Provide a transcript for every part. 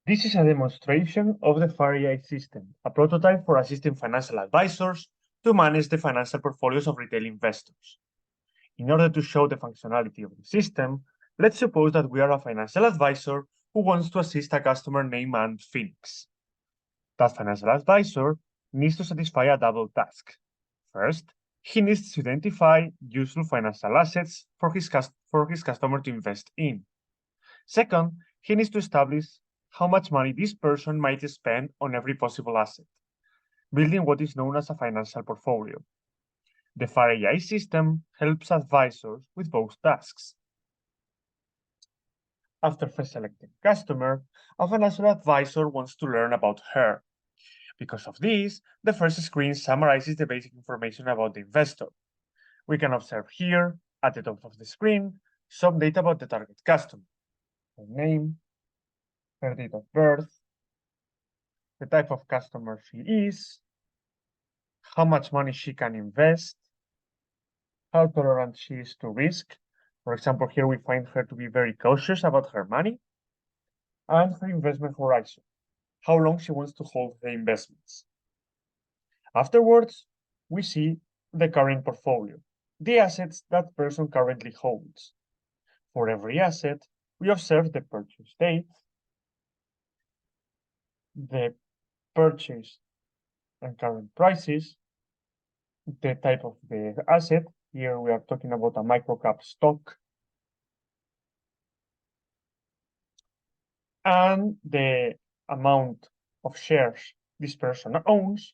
This is a demonstration of the FAR system, a prototype for assisting financial advisors to manage the financial portfolios of retail investors. In order to show the functionality of the system, let's suppose that we are a financial advisor who wants to assist a customer named Phoenix. That financial advisor needs to satisfy a double task. First, he needs to identify useful financial assets for his customer to invest in. Second, he needs to establish how much money this person might spend on every possible asset, building what is known as a financial portfolio. The FAR system helps advisors with both tasks. After first selecting customer, a financial advisor wants to learn about her. Because of this, the first screen summarizes the basic information about the investor. We can observe here, at the top of the screen, some data about the target customer: her name, her date of birth, the type of customer she is, how much money she can invest, how tolerant she is to risk. For example, here we find her to be very cautious about her money, and her investment horizon, how long she wants to hold her investments. Afterwards, we see the current portfolio, the assets that person currently holds. For every asset, we observe the purchase date, the purchase and current prices, the type of the asset. Here we are talking about a microcap stock, and the amount of shares this person owns,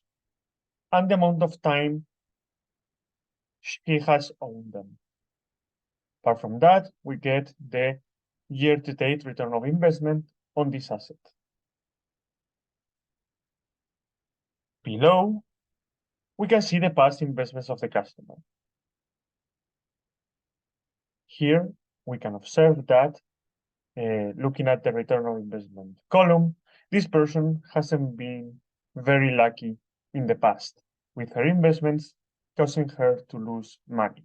and the amount of time she has owned them. Apart from that, we get the year-to-date return of investment on this asset. Below, we can see the past investments of the customer. Here, we can observe that, looking at the return on investment column, this person hasn't been very lucky in the past, with her investments causing her to lose money.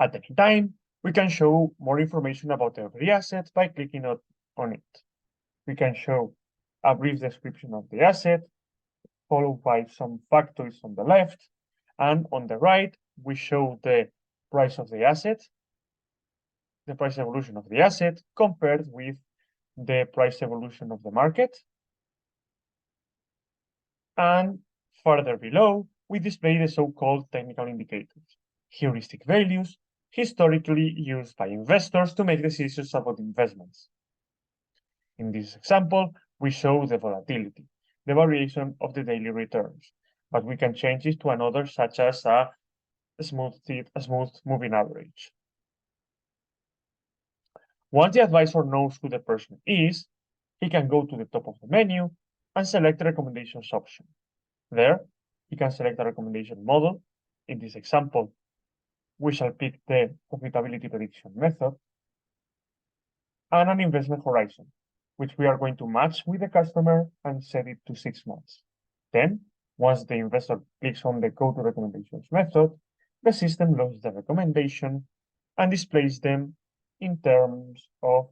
At any time, we can show more information about every asset by clicking on it. We can show a brief description of the asset, followed by some factors on the left, and on the right, we show the price of the asset, the price evolution of the asset compared with the price evolution of the market. And further below, we display the so-called technical indicators, heuristic values, historically used by investors to make decisions about investments. In this example, we show the volatility, the variation of the daily returns, but we can change it to another, such as a smooth moving average. Once the advisor knows who the person is, he can go to the top of the menu and select the recommendations option. There, he can select a recommendation model. In this example, we shall pick the profitability prediction method, and an investment horizon, which we are going to match with the customer and set it to 6 months. Then, once the investor clicks on the Go to Recommendations method, the system loads the recommendation and displays them in terms of,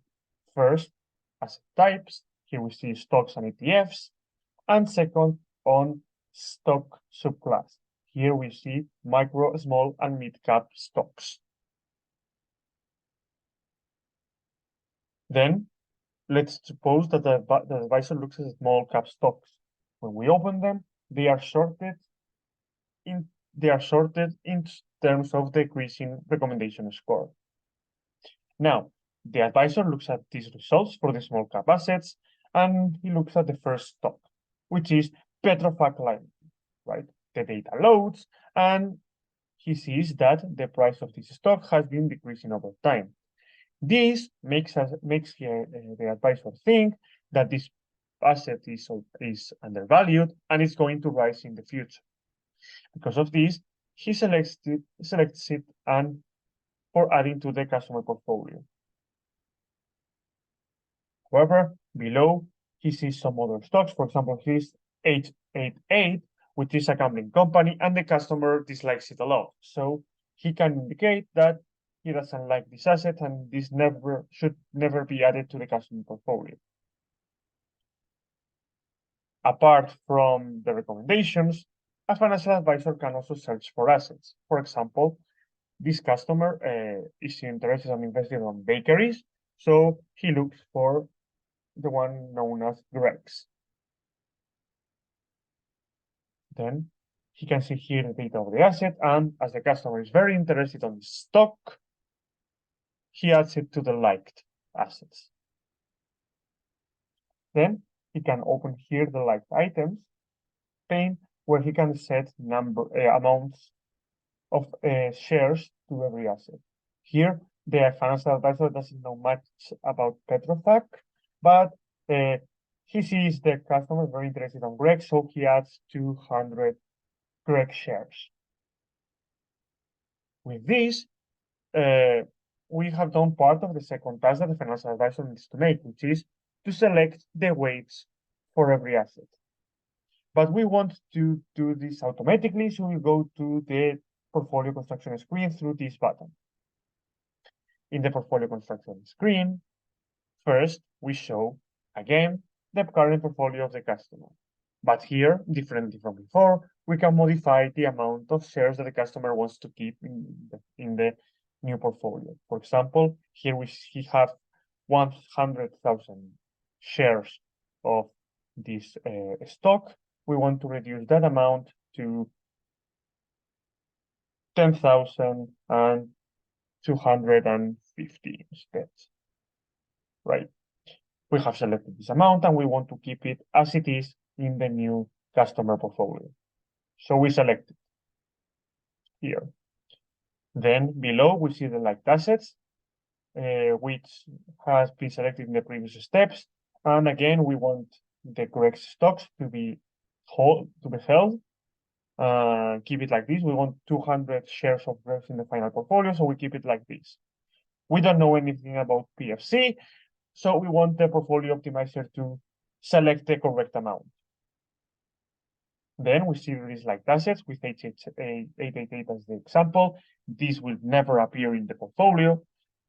first, asset types. Here we see stocks and ETFs, and second, on stock subclass. Here we see micro, small, and mid-cap stocks. Then, let's suppose that the advisor looks at small cap stocks. When we open them, they are sorted in terms of decreasing recommendation score. Now, the advisor looks at these results for the small cap assets, and he looks at the first stock, which is Petrofac Line, right? The data loads, and he sees that the price of this stock has been decreasing over time. This makes the advisor think that this asset is undervalued and is going to rise in the future. Because of this, he selects it and for adding to the customer portfolio. However, below, he sees some other stocks. For example, here's 888, which is a gambling company, and the customer dislikes it a lot. So he can indicate that he doesn't like this asset and this should never be added to the customer portfolio. Apart from the recommendations, a financial advisor can also search for assets. For example, this customer is interested in investing on bakeries, so he looks for the one known as Greg's. Then he can see here the data of the asset, and as the customer is very interested on the stock, he adds it to the liked assets. Then he can open here the liked items pane where he can set amounts of shares to every asset. Here, the financial advisor doesn't know much about Petrofac, but he sees the customer very interested on Greg, so he adds 200 Greg shares. With this, we have done part of the second task that the financial advisor needs to make, which is to select the weights for every asset. But we want to do this automatically, so we go to the portfolio construction screen through this button. In the portfolio construction screen, first we show, again, the current portfolio of the customer. But here, differently from before, we can modify the amount of shares that the customer wants to keep in the new portfolio. For example, here we have 100,000 shares of this stock. We want to reduce that amount to 10,250 instead. Right? We have selected this amount and we want to keep it as it is in the new customer portfolio. So we select it here. Then below we see the liked assets, which has been selected in the previous steps. And again, we want the correct stocks to be held. Keep it like this. We want 200 shares of Grex in the final portfolio, so we keep it like this. We don't know anything about PFC, so we want the portfolio optimizer to select the correct amount. Then we see these liked assets with 888 as the example. This will never appear in the portfolio.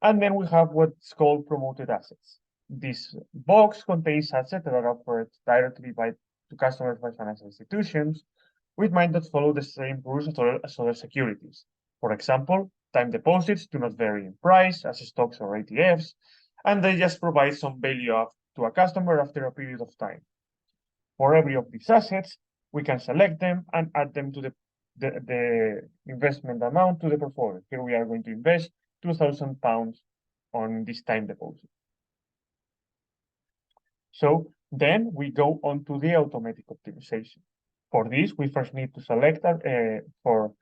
And then we have what's called promoted assets. This box contains assets that are offered directly to customers by financial institutions, which might not follow the same rules as other securities. For example, time deposits do not vary in price as stocks or ETFs, and they just provide some value to a customer after a period of time. For every of these assets, we can select them and add them to the investment amount to the portfolio. Here we are going to invest £2,000 on this time deposit. So then we go on to the automatic optimization. For this, we first need to select, for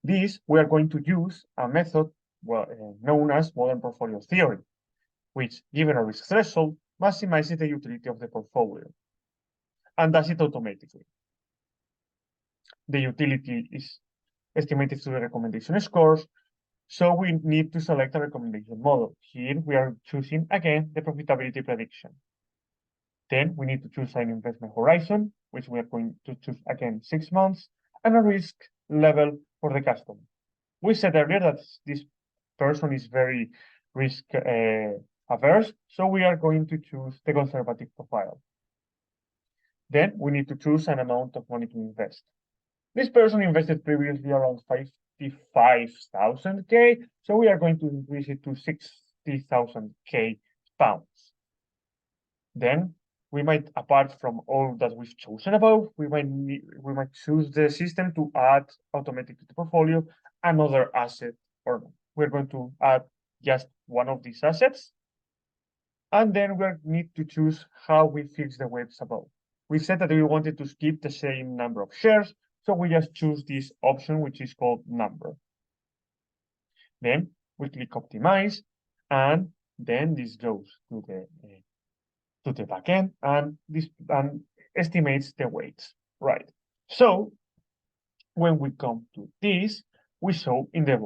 this, we are going to use a method known as modern portfolio theory, which, given a risk threshold, maximizes the utility of the portfolio and does it automatically. The utility is estimated through the recommendation scores, so we need to select a recommendation model. Here we are choosing again the profitability prediction. Then we need to choose an investment horizon, which we are going to choose again 6 months, and a risk level for the customer. We said earlier that this person is very risk averse, so we are going to choose the conservative profile. Then we need to choose an amount of money to invest. This person invested previously around 55,000 K, so we are going to increase it to 60,000 K pounds. Then we might, apart from all that we've chosen above, we might choose the system to add automatically to the portfolio another asset, or we're going to add just one of these assets. And then we need to choose how we fix the weights above. We said that we wanted to keep the same number of shares, so we just choose this option, which is called number. Then we click optimize, and then this goes to the backend, and this estimates the weights, right? So when we come to this, we show in the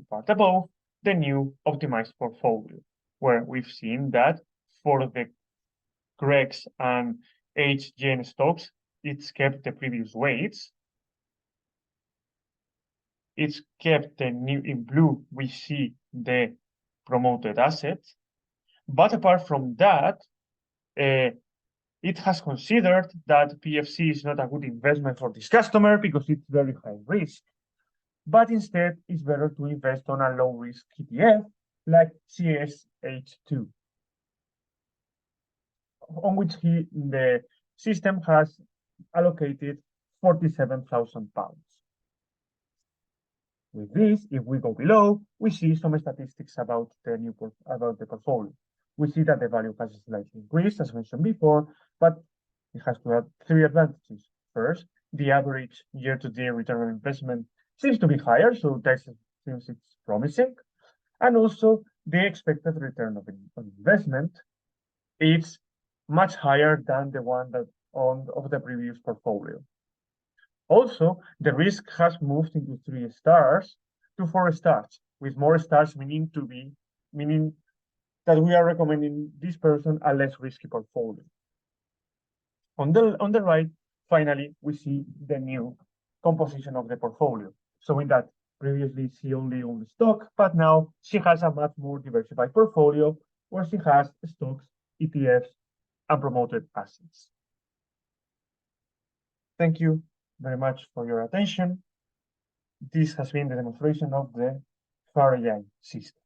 part above the new optimized portfolio, where we've seen that for the Grex and HGN stocks, it's kept the previous weights. It's kept the new in blue. We see the promoted assets, but apart from that, It has considered that PFC is not a good investment for this customer because it's very high risk, but instead it's better to invest on a low risk ETF like CSH2, on which the system has allocated £47,000. With this, if we go below, we see some statistics about the portfolio. We see that the value has slightly increased, as mentioned before, but it has to have three advantages. First, the average year-to-year return on investment seems to be higher, so that seems it's promising. And also, the expected return on investment is much higher than the one of the previous portfolio. Also, the risk has moved into 3 stars to 4 stars, with more stars meaning that we are recommending this person a less risky portfolio. On the right, finally, we see the new composition of the portfolio, showing that previously she only owned stock, but now she has a much more diversified portfolio where she has stocks, ETFs, and promoted assets. Thank you very much for your attention. This has been the demonstration of the FAR-AI system.